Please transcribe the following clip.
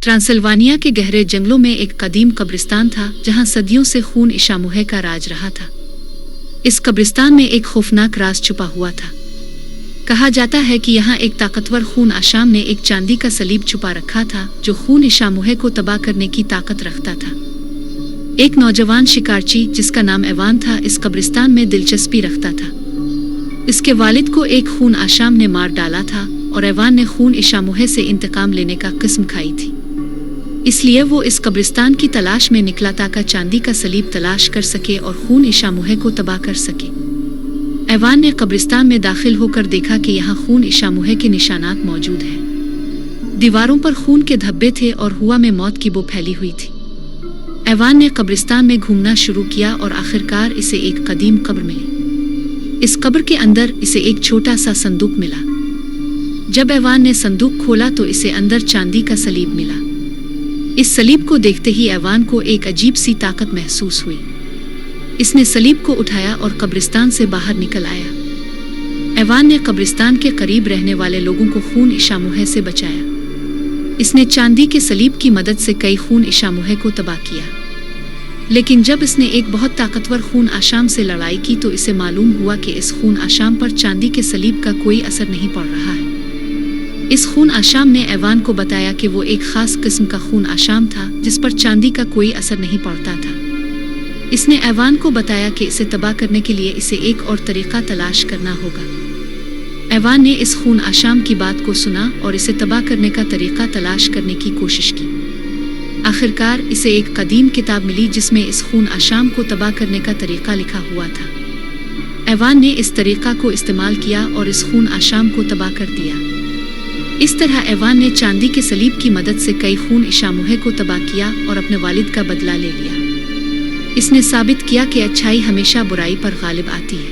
ट्रांसिल्वानिया के गहरे जंगलों में एक कदीम कब्रिस्तान था जहां सदियों से खून इशामुहे का राज रहा था। इस कब्रिस्तान में एक खौफनाक राज छुपा हुआ था। कहा जाता है कि यहाँ एक ताकतवर खून आशाम ने एक चांदी का सलीब छुपा रखा था जो खून इशामुहे को तबाह करने की ताकत रखता था। एक नौजवान शिकारची जिसका नाम एवान था इस कब्रिस्तान में दिलचस्पी रखता था। इसके वालिद को एक खून आशाम ने मार डाला था और एवान ने खून इशामुहे से इंतकाम लेने का कसम खाई थी। इसलिए वो इस कब्रिस्तान की तलाश में निकला ताकि चांदी का सलीब तलाश कर सके और खून इशामुहे को तबाह कर सके। एवान ने कब्रिस्तान में दाखिल होकर देखा कि यहाँ खून इशामुहे के निशानात मौजूद हैं। दीवारों पर खून के धब्बे थे और हवा में मौत की बू फैली हुई थी। एवान ने कब्रिस्तान में घूमना शुरू किया और आखिरकार इसे एक कदीम कब्र मिली। इस कब्र के अंदर इसे एक छोटा सा संदूक मिला। जब एवान ने संदूक खोला तो इसे अंदर चांदी का सलीब मिला। इस सलीब को देखते ही एवान को एक अजीब सी ताकत महसूस हुई। इसने सलीब को उठाया और कब्रिस्तान से बाहर निकल आया। एवान ने कब्रिस्तान के करीब रहने वाले लोगों को खून इशामुहे से बचाया। इसने चांदी के सलीब की मदद से कई खून इशामुहे को तबाह किया। लेकिन जब इसने एक बहुत ताकतवर खून आशाम से लड़ाई की तो इसे मालूम हुआ कि इस खून आशाम पर चांदी के सलीब का कोई असर नहीं पड़ रहा है। इस खून आशाम ने एवान को बताया कि वो एक खास किस्म का खून आशाम था जिस पर चांदी का कोई असर नहीं पड़ता था। इसने एवान को बताया कि इसे तबाह करने के लिए इसे एक और तरीका तलाश करना होगा। एवान ने इस खून आशाम की बात को सुना और इसे तबाह करने का तरीका तलाश करने की कोशिश की। आखिरकार इसे एक कदीम किताब मिली जिसमें इस खून आशाम को तबाह करने का तरीका लिखा हुआ था। एवान ने इस तरीका को इस्तेमाल किया और इस खून आशाम को तबाह कर दिया। इस तरह एवान ने चांदी के सलीब की मदद से कई खून इशामुहे को तबाह किया और अपने वालिद का बदला ले लिया। इसने साबित किया कि अच्छाई हमेशा बुराई पर गालिब आती है।